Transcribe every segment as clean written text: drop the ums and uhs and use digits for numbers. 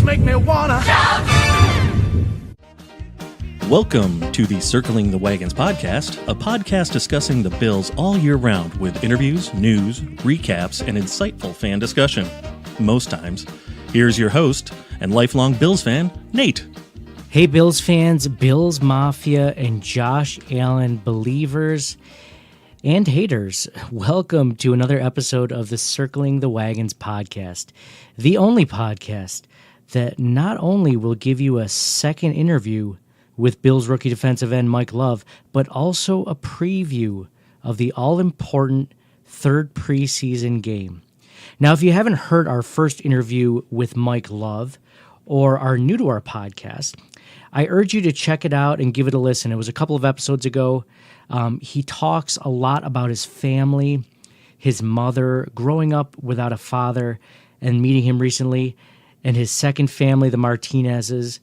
make me wanna shout. Welcome to the Circling the Wagons podcast, a podcast discussing the Bills all year round with interviews, news, recaps, and insightful fan discussion. Most times. Here's your host and lifelong Bills fan, Nate. Hey, Bills fans, Bills Mafia, and Josh Allen believers and haters. Welcome to another episode of the Circling the Wagons podcast, the only podcast that not only will give you a second interview with Bills rookie defensive end Mike Love, but also a preview of the all-important third preseason game. Now, if you haven't heard our first interview with Mike Love or are new to our podcast, I urge you to check it out and give it a listen. It was a couple of episodes ago. He talks a lot about his family, his mother, growing up without a father and meeting him recently, and his second family, the Martinezes,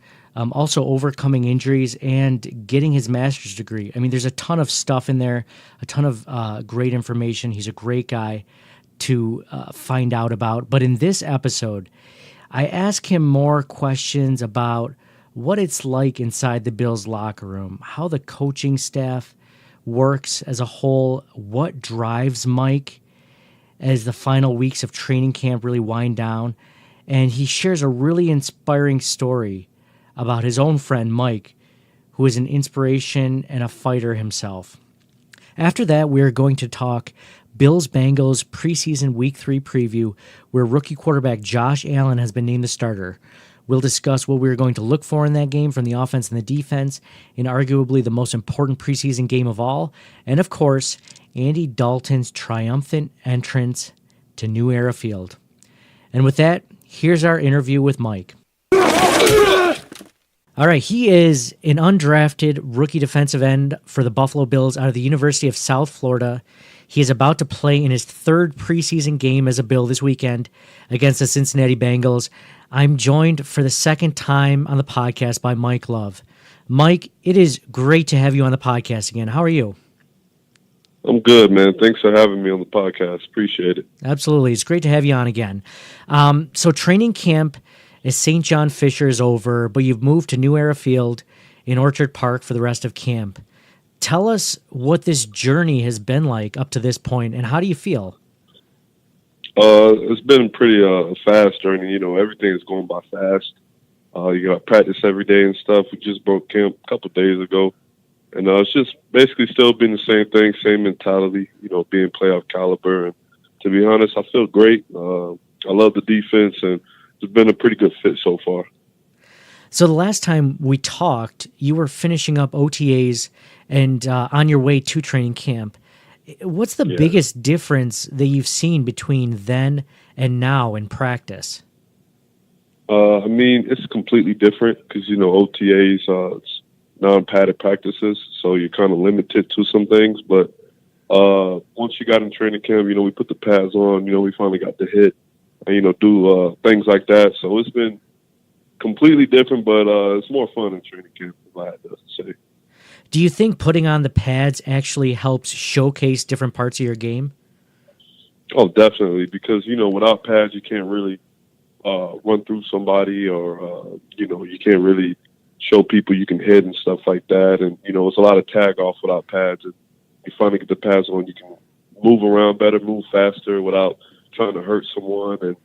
also overcoming injuries and getting his master's degree. I mean, there's a ton of stuff in there, a ton of great information. He's a great guy to find out about. But in this episode, I ask him more questions about what it's like inside the Bills locker room, how the coaching staff works as a whole, what drives Mike as the final weeks of training camp really wind down. And he shares a really inspiring story about his own friend, Mike, who is an inspiration and a fighter himself. After that, we're going to talk Bills-Bengals preseason Week 3 preview, where rookie quarterback Josh Allen has been named the starter. We'll discuss what we're going to look for in that game from the offense and the defense, in arguably the most important preseason game of all, and of course, Andy Dalton's triumphant entrance to New Era Field. And with that, here's our interview with Mike. All right, he is an undrafted rookie defensive end for the Buffalo Bills out of the University of South Florida. He is about to play in his third preseason game as a Bill this weekend against the Cincinnati Bengals. I'm joined for the second time on the podcast by Mike Love. Mike, it is great to have you on the podcast again. How are you? I'm good, man. Thanks for having me on the podcast. Appreciate it. Absolutely. It's great to have you on again. So training camp at St. John Fisher is over, but you've moved to New Era Field in Orchard Park for the rest of camp. Tell us what this journey has been like up to this point, and how do you feel? It's been pretty fast journey. You know, everything is going by fast. You got practice every day and stuff. We just broke camp a couple of days ago. And it's just basically still been the same thing, same mentality, you know, being playoff caliber. And to be honest, I feel great. I love the defense, and it's been a pretty good fit so far. So the last time we talked, you were finishing up OTAs and on your way to training camp. What's the biggest difference that you've seen between then and now in practice? I mean, it's completely different because, you know, OTAs, it's non-padded practices, so you're kind of limited to some things. But once you got in training camp, you know, we put the pads on, you know, we finally got to hit and, you know, do things like that. So it's been completely different, but it's more fun in training camp, if I had to say. Do you think putting on the pads actually helps showcase different parts of your game? Oh, definitely, because, you know, without pads, you can't really run through somebody or, you know, you can't really show people you can hit and stuff like that. And, you know, it's a lot of tag off without pads. And you finally get the pads on, you can move around better, move faster without trying to hurt someone. And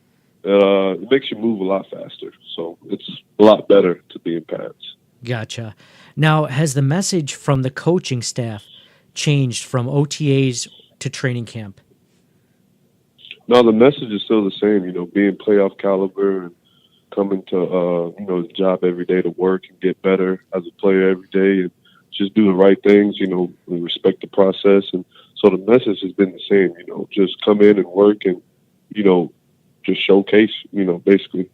it makes you move a lot faster. So it's a lot better to be in pads. Gotcha. Now, has the message from the coaching staff changed from OTAs to training camp? No, the message is still the same, you know, being playoff caliber and coming to, you know, the job every day to work and get better as a player every day and just do the right things, you know, and respect the process. And so the message has been the same, you know, just come in and work and, you know, just showcase, you know, basically.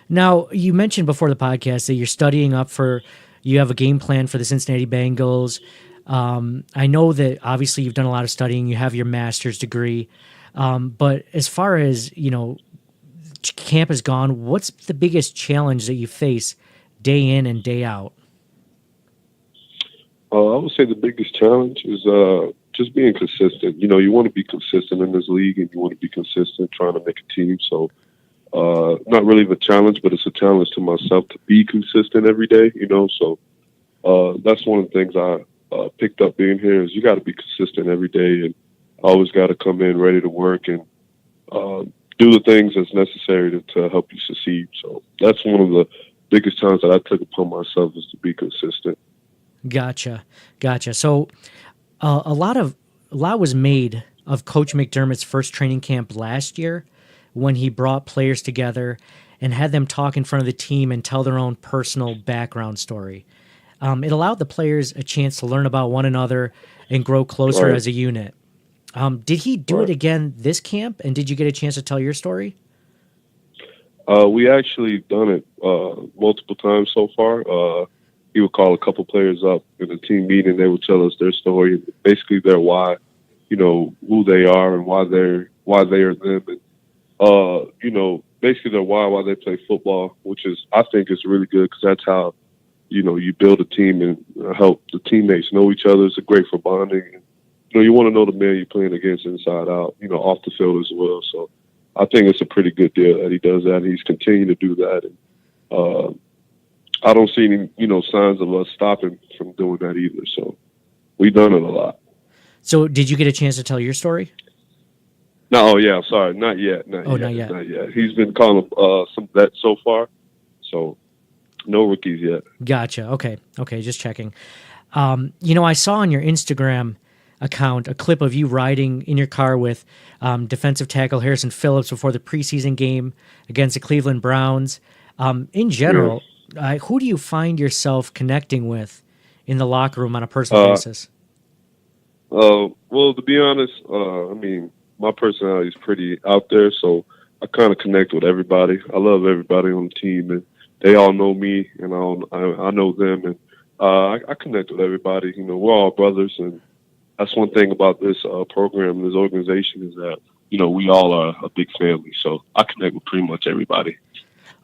Now, you mentioned before the podcast that you're studying up for, you have a game plan for the Cincinnati Bengals. I know that obviously you've done a lot of studying, you have your master's degree. But as far as, you know, camp has gone, what's the biggest challenge that you face day in and day out? I would say the biggest challenge is just being consistent. You know, you want to be consistent in this league, and you want to be consistent trying to make a team. So not really the challenge, but it's a challenge to myself to be consistent every day, So that's one of the things I picked up being here is you got to be consistent every day, and always got to come in ready to work and do the things that's necessary to help you succeed. So that's one of the biggest challenges that I took upon myself is to be consistent. Gotcha. So a lot was made of Coach McDermott's first training camp last year when he brought players together and had them talk in front of the team and tell their own personal background story. It allowed the players a chance to learn about one another and grow closer as a unit. Did he do it again this camp, and did you get a chance to tell your story? We actually done it multiple times so far. He would call a couple players up in a team meeting. They would tell us their story, basically their why, who they are and why they are them, and basically their why they play football, which is I think is really good because that's how you build a team and help the teammates know each other. It's great for bonding. And, you want to know the man you're playing against inside out, off the field as well. So I think it's a pretty good deal that he does that. He's continuing to do that. And I don't see any, signs of us stopping from doing that either. So we've done it a lot. So did you get a chance to tell your story? No, yeah, sorry. Not yet. Not yet. He's been calling some vets so far. So no rookies yet. Gotcha. Okay. Just checking. I saw on your Instagram account a clip of you riding in your car with defensive tackle Harrison Phillips before the preseason game against the Cleveland Browns. In general, who do you find yourself connecting with in the locker room on a personal basis? Well, to be honest, my personality is pretty out there, so I kind of connect with everybody. I love everybody on the team, and they all know me, and I know them, and I connect with everybody. We're all brothers, and that's one thing about this program, this organization, is that, we all are a big family. So I connect with pretty much everybody.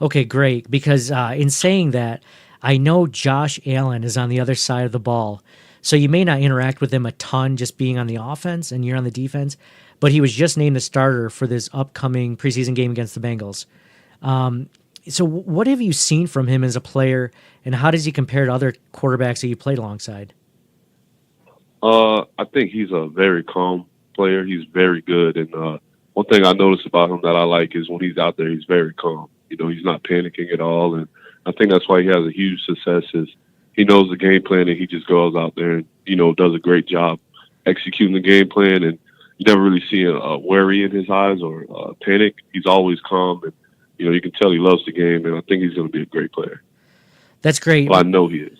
Okay, great. Because in saying that, I know Josh Allen is on the other side of the ball. So you may not interact with him a ton just being on the offense and you're on the defense, but he was just named the starter for this upcoming preseason game against the Bengals. So what have you seen from him as a player, and how does he compare to other quarterbacks that you played alongside? I think he's a very calm player. He's very good. And one thing I notice about him that I like is when he's out there, he's very calm. He's not panicking at all. And I think that's why he has a huge success is he knows the game plan and he just goes out there and, does a great job executing the game plan. And you never really see a worry in his eyes or panic. He's always calm. And, you can tell he loves the game. And I think he's going to be a great player. That's great. Well, I know he is.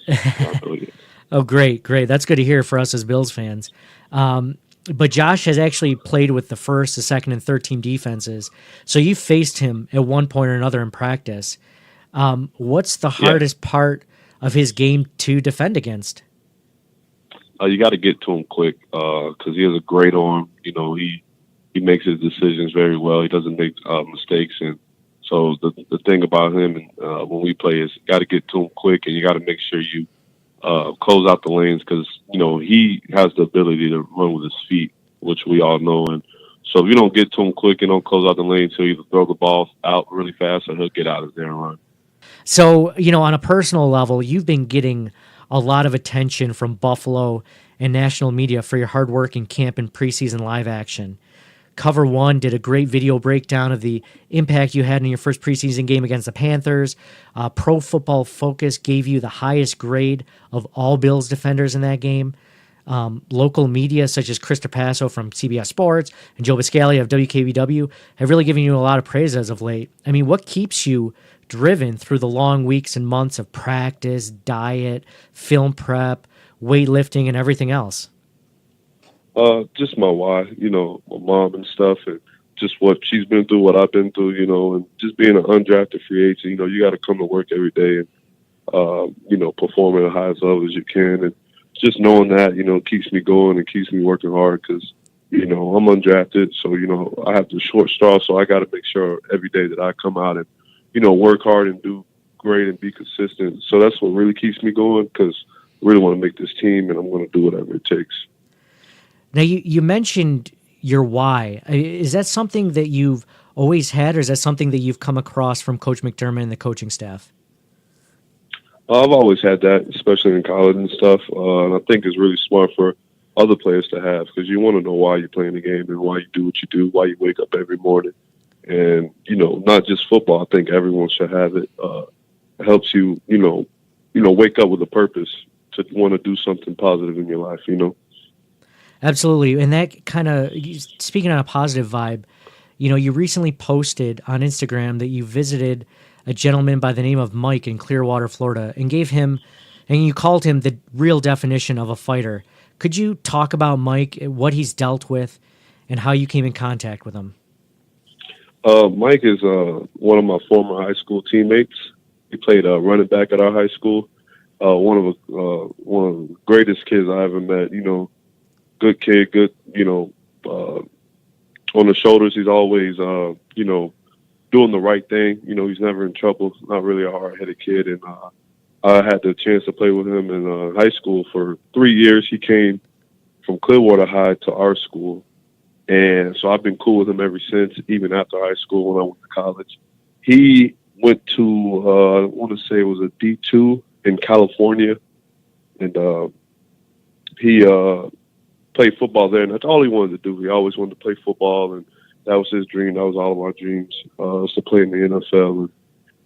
Oh, great. That's good to hear for us as Bills fans. But Josh has actually played with the first, the second, and third team defenses. So you faced him at one point or another in practice. What's the hardest part of his game to defend against? You got to get to him quick because he has a great arm. He makes his decisions very well. He doesn't make mistakes. And so the thing about him and when we play is you got to get to him quick, and you got to make sure you close out the lanes because, he has the ability to run with his feet, which we all know. And so if you don't get to him quick and don't close out the lanes, he'll either throw the ball out really fast or he'll get out of there and run. So, on a personal level, you've been getting a lot of attention from Buffalo and national media for your hard work in camp and preseason live action. Cover One did a great video breakdown of the impact you had in your first preseason game against the Panthers. Pro Football Focus gave you the highest grade of all Bills defenders in that game. Local media such as Chris Trapasso from CBS Sports and Joe Biscaglia of WKBW have really given you a lot of praise as of late. What keeps you driven through the long weeks and months of practice, diet, film prep, weightlifting, and everything else? Just my why, my mom and stuff, and just what she's been through, what I've been through, and just being an undrafted free agent, you got to come to work every day and, perform at the highest level as you can. And just knowing that, keeps me going and keeps me working hard because, I'm undrafted. So, I have the short straw. So I got to make sure every day that I come out and, work hard and do great and be consistent. So that's what really keeps me going because I really want to make this team and I'm going to do whatever it takes. Now, you mentioned your why. Is that something that you've always had, or is that something that you've come across from Coach McDermott and the coaching staff? I've always had that, especially in college and stuff. And I think it's really smart for other players to have, because you want to know why you're playing the game and why you do what you do, why you wake up every morning. And, not just football. I think everyone should have it. It helps you, wake up with a purpose to want to do something positive in your life, Absolutely. And that kind of, speaking on a positive vibe, you recently posted on Instagram that you visited a gentleman by the name of Mike in Clearwater, Florida, and you called him the real definition of a fighter. Could you talk about Mike, what he's dealt with, and how you came in contact with him? Mike is one of my former high school teammates. He played running back at our high school. One of the greatest kids I ever met. Good kid, good. On the shoulders, he's always doing the right thing. He's never in trouble. Not really a hard-headed kid. And I had the chance to play with him in high school for 3 years. He came from Clearwater High to our school. And so I've been cool with him ever since, even after high school when I went to college. He went to, I want to say it was a D2 in California. And he played football there. And that's all he wanted to do. He always wanted to play football. And that was his dream. That was all of our dreams, was to play in the NFL. And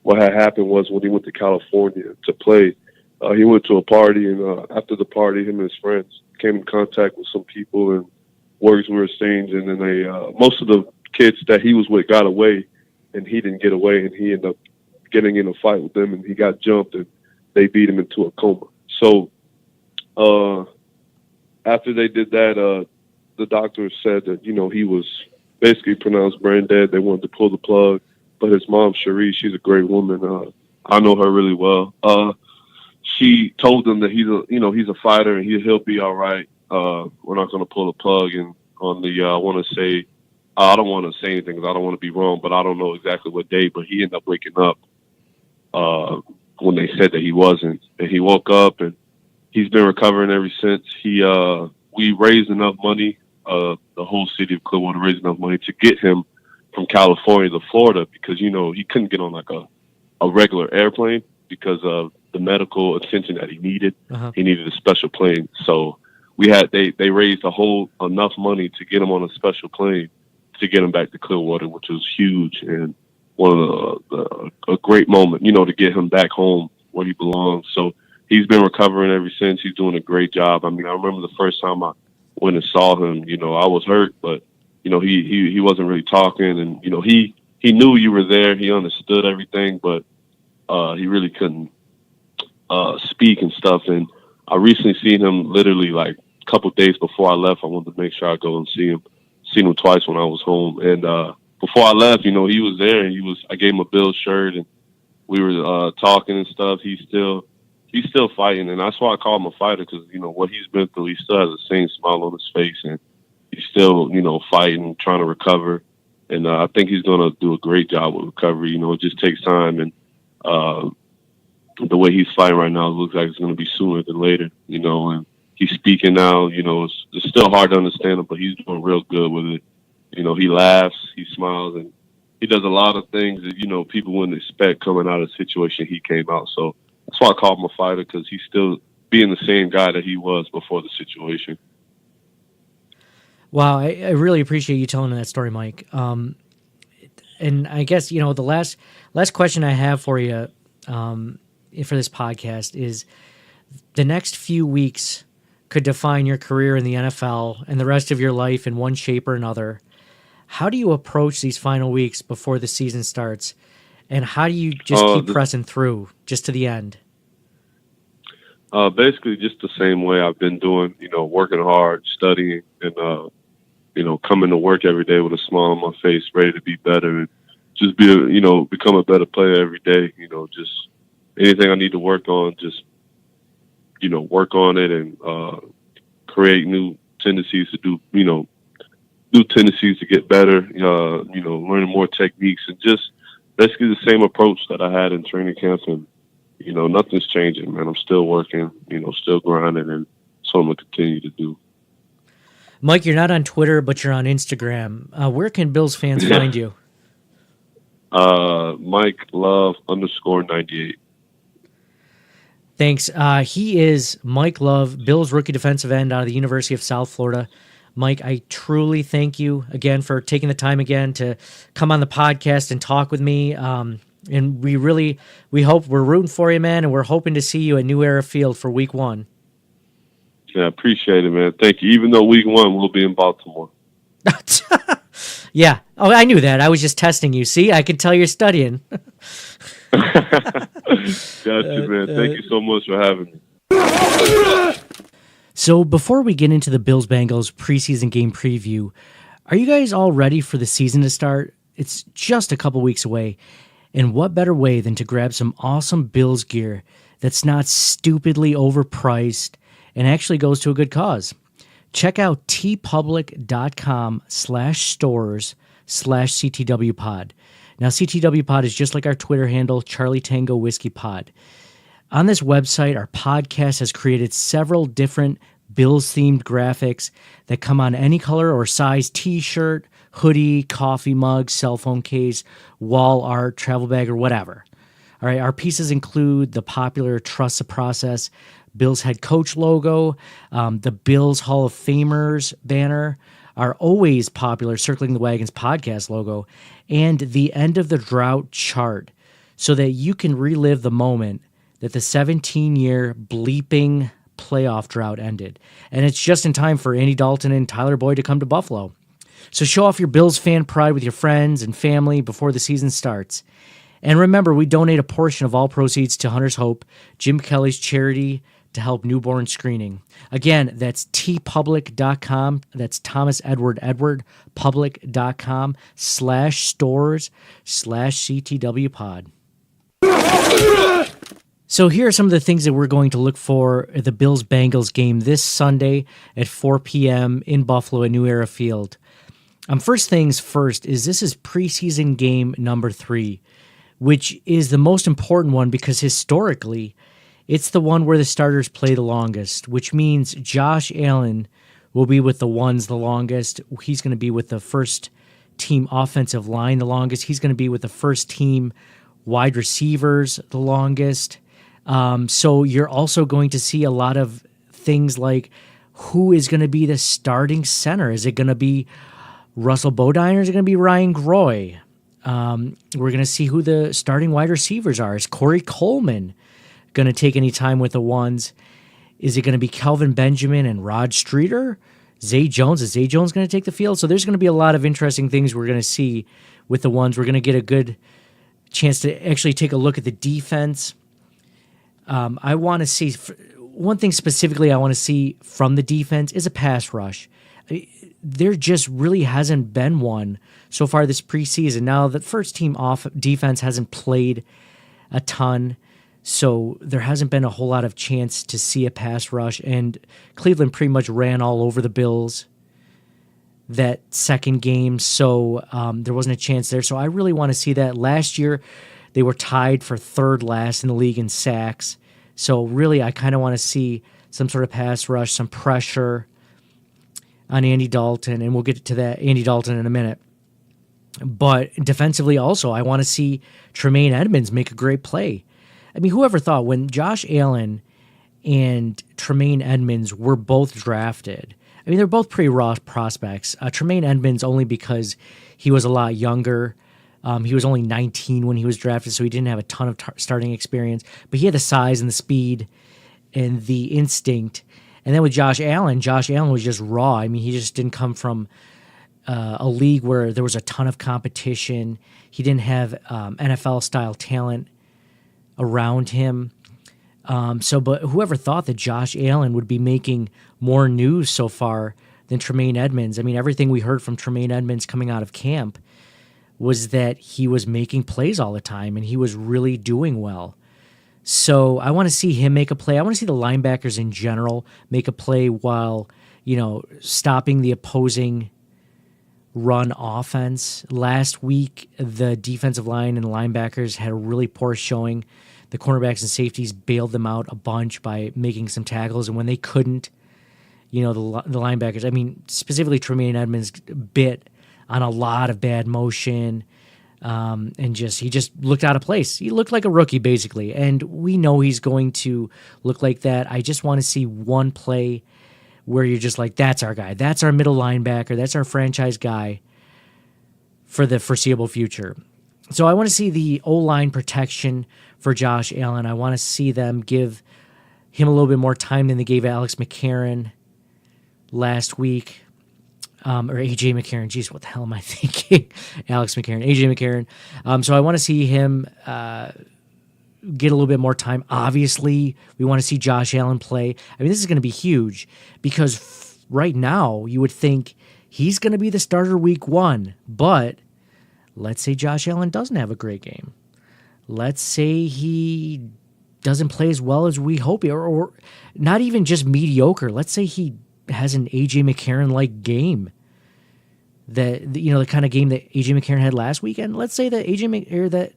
what had happened was when he went to California to play, he went to a party. And after the party, him and his friends came in contact with some people, and words were exchanged, and then most of the kids that he was with got away, and he didn't get away, and he ended up getting in a fight with them, and he got jumped, and they beat him into a coma. So after they did that, the doctor said that, he was basically pronounced brain dead. They wanted to pull the plug, but his mom, Cherie, she's a great woman. I know her really well. She told him that he's a fighter, and he'll be all right. We're not going to pull the plug. And on the, I don't want to say anything because I don't want to be wrong, but I don't know exactly what day, but he ended up waking up when they said that he wasn't. And he woke up, and he's been recovering ever since. We raised enough money, the whole city of Clearwater raised enough money to get him from California to Florida, because, he couldn't get on like a regular airplane because of the medical attention that he needed. Uh-huh. He needed a special plane. So they raised enough money to get him on a special plane to get him back to Clearwater, which was huge, and one of a great moment, to get him back home where he belongs. So he's been recovering ever since. He's doing a great job. I mean, I remember the first time I went and saw him, I was hurt, but he wasn't really talking, and he knew you were there. He understood everything, but he really couldn't speak and stuff. And I recently seen him literally like a couple of days before I left. I wanted to make sure I go and see him. Seen him twice when I was home. And before I left, he was there. And I gave him a Bills shirt, and we were talking and stuff. He's still fighting, and that's why I call him a fighter, because what he's been through. He still has the same smile on his face, and he's still fighting, trying to recover. And I think he's going to do a great job with recovery. It just takes time, and the way he's fighting right now, it looks like it's going to be sooner than later, and he's speaking now. It's still hard to understand him, but he's doing real good with it. He laughs, he smiles, and he does a lot of things that, people wouldn't expect coming out of the situation he came out. So that's why I call him a fighter, because he's still being the same guy that he was before the situation. Wow, I really appreciate you telling that story, Mike. And I guess, the last question I have for you for this podcast is, the next few weeks could define your career in the NFL and the rest of your life in one shape or another. How do you approach these final weeks before the season starts, and how do you just keep pressing through just to the end? Basically just the same way I've been doing, working hard, studying, and, coming to work every day with a smile on my face, ready to be better, and just become a better player every day. Just anything I need to work on, just, work on it, and create new tendencies to do, new tendencies to get better, learning more techniques, and just basically the same approach that I had in training camp. And, nothing's changing, man. I'm still working, still grinding, and so I'm going to continue to do. Mike, you're not on Twitter, but you're on Instagram. Where can Bills fans find you? Mike Love _98. Thanks. He is Mike Love, Bills rookie defensive end out of the University of South Florida. Mike, I truly thank you again for taking the time again to come on the podcast and talk with me. And we hope, we're rooting for you, man, and we're hoping to see you at New Era Field for Week 1. Yeah, appreciate it, man. Thank you. Even though Week 1 we'll be in Baltimore. Yeah. Oh, I knew that. I was just testing you. See, I could tell you're studying. Got you, man. Thank you so much for having me. So before we get into the Bills-Bengals preseason game preview, are you guys all ready for the season to start? It's just a couple weeks away, and what better way than to grab some awesome Bills gear that's not stupidly overpriced and actually goes to a good cause? Check out tpublic.com/stores/CTWpod. Now, CTW Pod is just like our Twitter handle, Charlie Tango Whiskey Pod. On this website, our podcast has created several different Bills-themed graphics that come on any color or size t-shirt, hoodie, coffee mug, cell phone case, wall art, travel bag, or whatever. All right, our pieces include the popular Trust the Process Bills head coach logo, the Bills Hall of Famers banner, our always popular Circling the Wagons podcast logo, and the end of the drought chart so that you can relive the moment that the 17-year bleeping playoff drought ended. And it's just in time for Andy Dalton and Tyler Boyd to come to Buffalo. So show off your Bills fan pride with your friends and family before the season starts. And remember, we donate a portion of all proceeds to Hunter's Hope, Jim Kelly's charity to help newborn screening. Again, that's tpublic.com. That's Thomas Edward, public.com/stores/CTWpod. So here are some of the things that we're going to look for at the Bills-Bengals game this Sunday at 4 p.m. in Buffalo at New Era Field. First things first is this is preseason game number 3, which is the most important one because historically, it's the one where the starters play the longest, which means Josh Allen will be with the ones the longest. He's going to be with the first team offensive line the longest. He's going to be with the first team wide receivers the longest. So you're also going to see a lot of things like who is going to be the starting center? Is it going to be Russell Bodine or is it going to be Ryan Groy? We're going to see who the starting wide receivers are. Is Corey Coleman going to take any time with the ones? Is it going to be Kelvin Benjamin and Rod Streeter? Zay Jones? Is Zay Jones going to take the field? So there's going to be a lot of interesting things we're going to see with the ones. We're going to get a good chance to actually take a look at the defense. I want to see one thing specifically I want to see from the defense is a pass rush. There just really hasn't been one so far this preseason. Now, the first team off defense hasn't played a ton, so there hasn't been a whole lot of chance to see a pass rush, and Cleveland pretty much ran all over the Bills that second game, so there wasn't a chance there. So I really want to see that. Last year, they were tied for third last in the league in sacks. So really, I kind of want to see some sort of pass rush, some pressure on Andy Dalton, and we'll get to that Andy Dalton in a minute. But defensively also, I want to see Tremaine Edmonds make a great play. I mean, whoever thought when Josh Allen and Tremaine Edmonds were both drafted, I mean, they're both pretty raw prospects. Tremaine Edmonds only because he was a lot younger. He was only 19 when he was drafted, so he didn't have a ton of starting experience. But he had the size and the speed and the instinct. And then with Josh Allen was just raw. I mean, he just didn't come from a league where there was a ton of competition. He didn't have NFL-style talent around him. But whoever thought that Josh Allen would be making more news so far than Tremaine Edmonds? I mean, everything we heard from Tremaine Edmonds coming out of camp was that he was making plays all the time and he was really doing well. So I want to see him make a play. I want to see the linebackers in general make a play while, stopping the opposing run offense. Last week, the defensive line and linebackers had a really poor showing. The cornerbacks and safeties bailed them out a bunch by making some tackles, and when they couldn't, the linebackers, I mean, specifically Tremaine Edmonds bit on a lot of bad motion, and he just looked out of place. He looked like a rookie, basically, and we know he's going to look like that. I just want to see one play where you're just like, that's our guy. That's our middle linebacker. That's our franchise guy for the foreseeable future. So I want to see the O-line protection for Josh Allen. I want to see them give him a little bit more time than they gave Alex McCarron last week. Or A.J. McCarron. Jeez, what the hell am I thinking? Alex McCarron. A.J. McCarron. So I want to see him get a little bit more time. Obviously, we want to see Josh Allen play. I mean, this is going to be huge because right now you would think he's going to be the starter week 1. But let's say Josh Allen doesn't have a great game. Let's say he doesn't play as well as we hope, or not even just mediocre. Let's say he has an A.J. McCarron-like game. The kind of game that A.J. McCarron had last weekend. Let's say that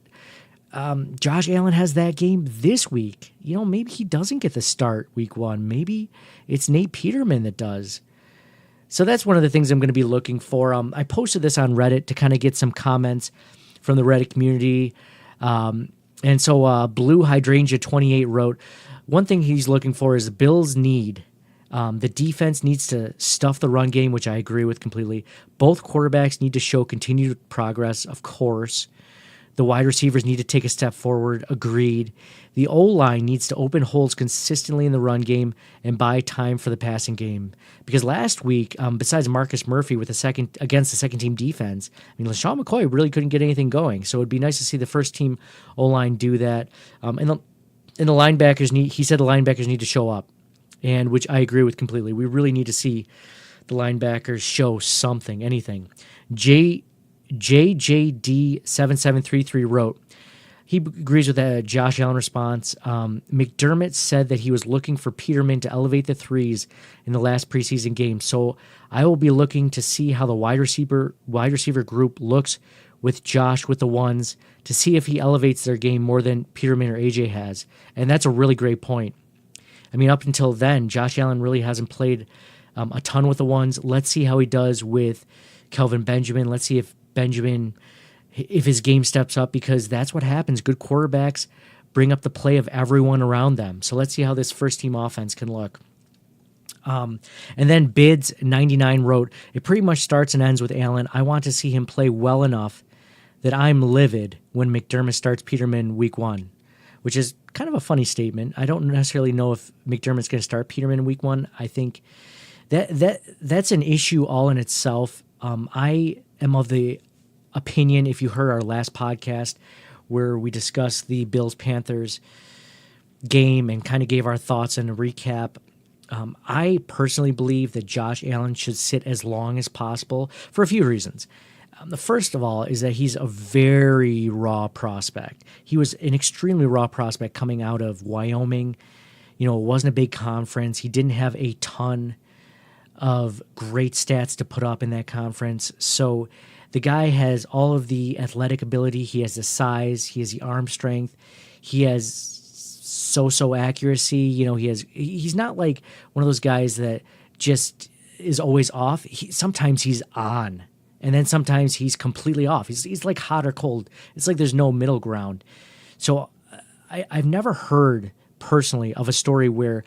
Josh Allen has that game this week. Maybe he doesn't get the start week 1. Maybe it's Nate Peterman that does. So that's one of the things I'm going to be looking for. I posted this on Reddit to kind of get some comments from the Reddit community. And so Blue Hydrangea 28 wrote, one thing he's looking for is the Bills need. The defense needs to stuff the run game, which I agree with completely. Both quarterbacks need to show continued progress, of course. The wide receivers need to take a step forward, agreed. The O-line needs to open holes consistently in the run game and buy time for the passing game. Because last week, besides Marcus Murphy against the second-team defense, LaShawn McCoy really couldn't get anything going. So it'd be nice to see the first-team O-line do that. And the linebackers he said the linebackers need to show up. And which I agree with completely. We really need to see the linebackers show something, anything. JJD7733 wrote, he agrees with the Josh Allen response. McDermott said that he was looking for Peterman to elevate the threes in the last preseason game. So I will be looking to see how the wide receiver group looks with Josh with the ones to see if he elevates their game more than Peterman or AJ has. And that's a really great point. Up until then, Josh Allen really hasn't played a ton with the ones. Let's see how he does with Kelvin Benjamin. Let's see if his game steps up, because that's what happens. Good quarterbacks bring up the play of everyone around them. So let's see how this first-team offense can look. And then Bids99 wrote, it pretty much starts and ends with Allen. I want to see him play well enough that I'm livid when McDermott starts Peterman week 1, which is kind of a funny statement. I don't necessarily know if McDermott's going to start Peterman week 1. I think that's an issue all in itself. I am of the opinion, if you heard our last podcast where we discussed the Bills-Panthers game and kind of gave our thoughts and a recap, I personally believe that Josh Allen should sit as long as possible for a few reasons. The first of all is that he's a very raw prospect. He was an extremely raw prospect coming out of Wyoming. It wasn't a big conference. He didn't have a ton of great stats to put up in that conference. So the guy has all of the athletic ability. He has the size. He has the arm strength. He has so accuracy. He's not like one of those guys that just is always off. Sometimes he's on. And then sometimes he's completely off. He's like hot or cold. It's like there's no middle ground. So I've never heard personally of a story where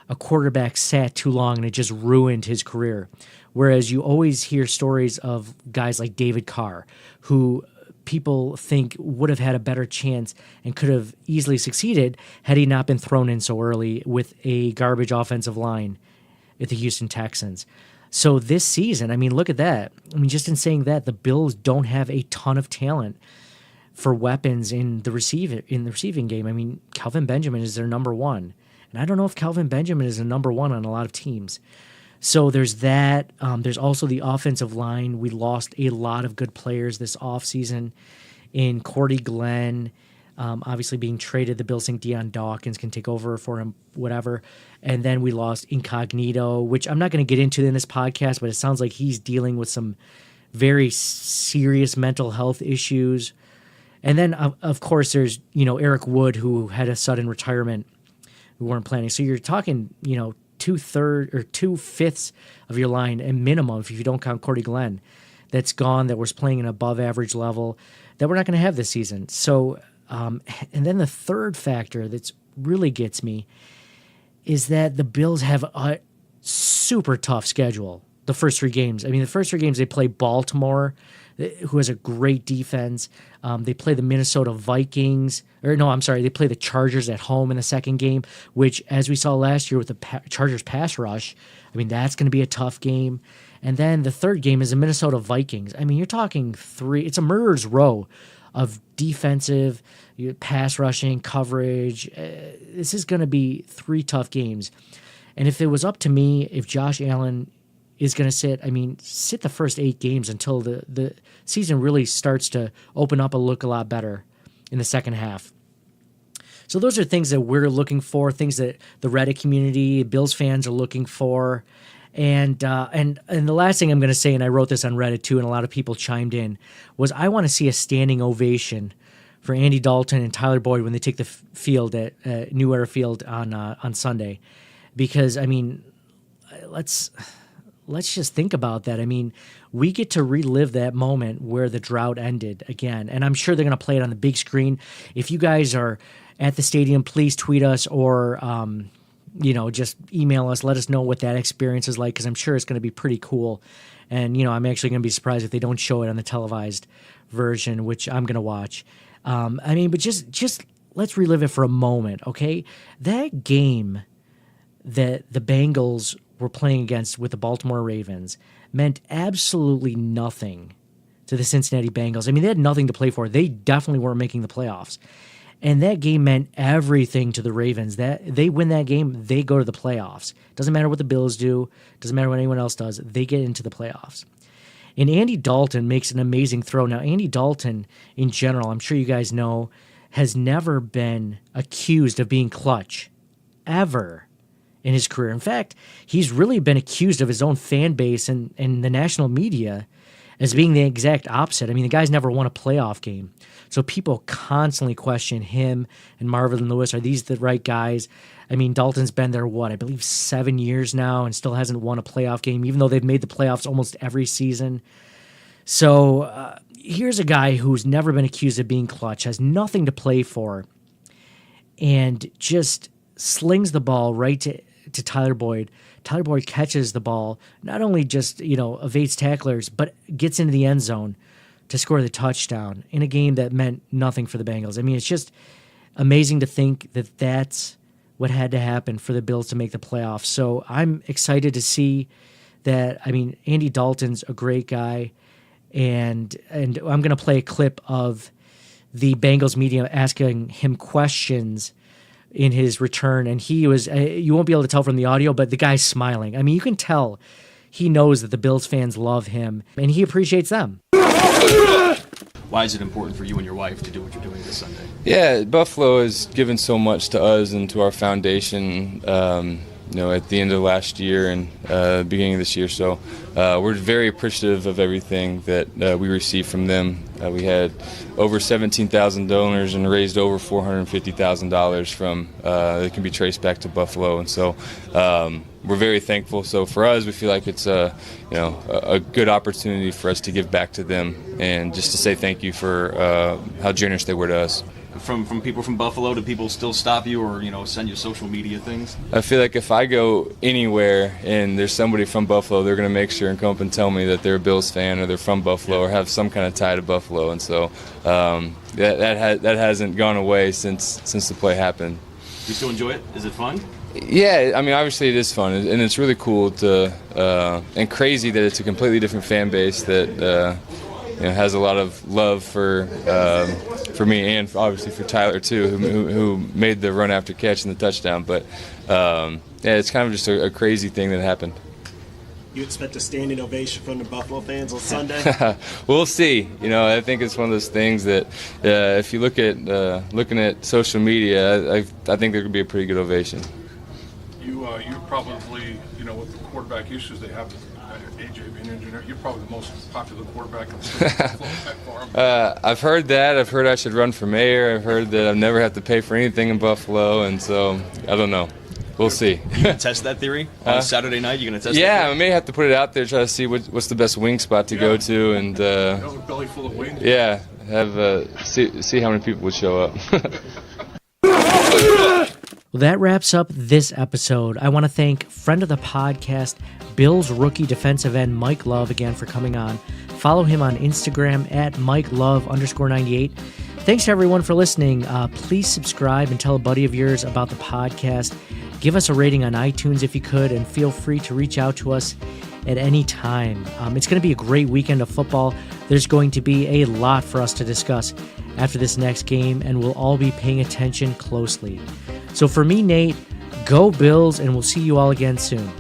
a quarterback sat too long and it just ruined his career. Whereas you always hear stories of guys like David Carr, who people think would have had a better chance and could have easily succeeded had he not been thrown in so early with a garbage offensive line at the Houston Texans. So this season, look at that. Just in saying that, the Bills don't have a ton of talent for weapons in the receiving game. Kelvin Benjamin is their number one. And I don't know if Kelvin Benjamin is a number one on a lot of teams. So there's that. There's also the offensive line. We lost a lot of good players this offseason in Cordy Glenn, obviously being traded. The Bills think Deion Dawkins can take over for him, whatever. And then we lost Incognito, which I'm not going to get into in this podcast, but it sounds like he's dealing with some very serious mental health issues. And then, of course, there's, Eric Wood, who had a sudden retirement. We weren't planning. So you're talking, 2/3 or 2/5 of your line, and minimum, if you don't count Cordy Glenn, that's gone, that was playing an above average level. that we're not going to have this season. So, and then the third factor that's really gets me is that the Bills have a super tough schedule. The first 3 games. I mean, the first 3 games they play Baltimore, who has a great defense. They play the Minnesota Vikings. They play the Chargers at home in the second game, which, as we saw last year with the Chargers pass rush, I mean, that's going to be a tough game. And then the third game is the Minnesota Vikings. I mean, you're talking 3. It's a murderer's row of defensive, pass rushing, coverage. This is going to be 3 tough games. And if it was up to me, if Josh Allen is going to sit the first 8 games until the season really starts to open up and look a lot better in the second half. So those are things that we're looking for, things that the Reddit community, Bills fans are looking for. And the last thing I'm going to say, and I wrote this on Reddit too, and a lot of people chimed in, was I want to see a standing ovation for Andy Dalton and Tyler Boyd when they take the field at New Era Field on Sunday. Because, I mean, let's just think about that. I mean, we get to relive that moment where the drought ended again. And I'm sure they're going to play it on the big screen. If you guys are at the stadium, please tweet us or, just email us. Let us know what that experience is like, because I'm sure it's going to be pretty cool. And, I'm actually going to be surprised if they don't show it on the televised version, which I'm going to watch. But just let's relive it for a moment, okay? That game that the Bengals were playing against with the Baltimore Ravens meant absolutely nothing to the Cincinnati Bengals. I mean, they had nothing to play for. They definitely weren't making the playoffs. And that game meant everything to the Ravens. That they win that game, they go to the playoffs. Doesn't matter what the Bills do. Doesn't matter what anyone else does. They get into the playoffs. And Andy Dalton makes an amazing throw. Now, Andy Dalton, in general, I'm sure you guys know, has never been accused of being clutch, ever, in his career. In fact, he's really been accused of his own fan base and the national media as being the exact opposite. I mean, the guy's never won a playoff game. So people constantly question him and Marvin Lewis. Are these the right guys? I mean, Dalton's been there, I believe 7 years now and still hasn't won a playoff game, even though they've made the playoffs almost every season. So here's a guy who's never been accused of being clutch, has nothing to play for, and just slings the ball right to Tyler Boyd. Tyler Boyd catches the ball, not only just, evades tacklers, but gets into the end zone to score the touchdown in a game that meant nothing for the Bengals. I mean, it's just amazing to think that that's what had to happen for the Bills to make the playoffs. So I'm excited to see that. I mean, Andy Dalton's a great guy, and I'm going to play a clip of the Bengals media asking him questions in his return, and he was, you won't be able to tell from the audio, but the guy's smiling. I mean, you can tell he knows that the Bills fans love him, and he appreciates them. Why is it important for you and your wife to do what you're doing this Sunday? Yeah, Buffalo has given so much to us and to our foundation, at the end of last year and beginning of this year. So we're very appreciative of everything that we received from them. We had over 17,000 donors and raised over $450,000 from that can be traced back to Buffalo. And so we're very thankful. So for us, we feel like it's a good opportunity for us to give back to them and just to say thank you for how generous they were to us. From people from Buffalo, do people still stop you or send you social media things? I feel like if I go anywhere and there's somebody from Buffalo, they're going to make sure and come up and tell me that they're a Bills fan or they're from Buffalo or have some kind of tie to Buffalo. And so that hasn't gone away since the play happened. You still enjoy it? Is it fun? Yeah, I mean, obviously it is fun, and it's really cool and crazy that it's a completely different fan base that has a lot of love for me and obviously for Tyler too, who made the run after catch and the touchdown. But it's kind of just a crazy thing that happened. You expect a standing ovation from the Buffalo fans on Sunday? We'll see. I think it's one of those things that if you look at looking at social media, I think there could be a pretty good ovation. You're probably, with the quarterback issues they have, AJ being engineer, you're probably the most popular quarterback in the state. I've heard that. I've heard I should run for mayor. I've heard that I've never have to pay for anything in Buffalo, and so I don't know. we'll see. You gonna test that theory on Saturday night? You gonna test? Yeah, I may have to put it out there, try to see what's the best wing spot to go to, and A belly full of wings. yeah, have see how many people would show up. Well, that wraps up this episode. I want to thank friend of the podcast, Bills rookie defensive end Mike Love, again for coming on. Follow him on Instagram at MikeLove_98. Thanks to everyone for listening. Please subscribe and tell a buddy of yours about the podcast. Give us a rating on iTunes if you could, and feel free to reach out to us at any time. It's going to be a great weekend of football. There's going to be a lot for us to discuss after this next game, and we'll all be paying attention closely. So for me, Nate, go Bills, and we'll see you all again soon.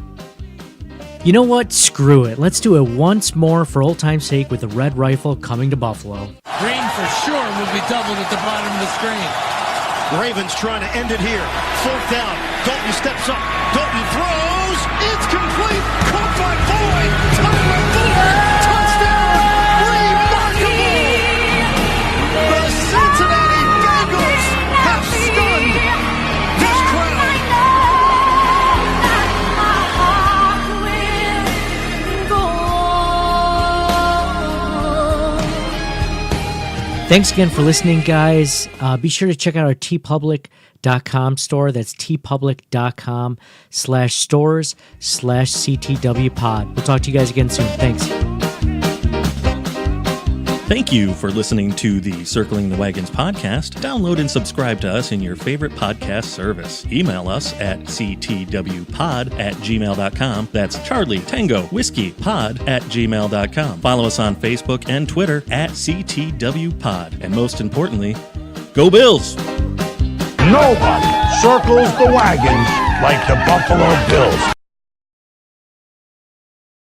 You know what? Screw it. Let's do it once more for old time's sake with the Red Rifle coming to Buffalo. Green for sure will be doubled at the bottom of the screen. Ravens trying to end it here. 4th down. Dalton steps up. Dalton throws. It's complete. Caught by Boyd. Tyler Boyd. Touchdown. Remarkable. The Cincinnati Bengals have stunned this crowd. Thanks again for listening, guys. Be sure to check out our tpublic.com store. That's tpublic.com/stores/CTWpod. We'll talk to you guys again soon. Thanks. Thank you for listening to the Circling the Wagons podcast. Download and subscribe to us in your favorite podcast service. Email us at ctwpod@gmail.com. That's Charlie Tango Whiskey Pod@gmail.com. Follow us on Facebook and Twitter at CTWpod. And most importantly, go Bills! Nobody circles the wagons like the Buffalo Bills.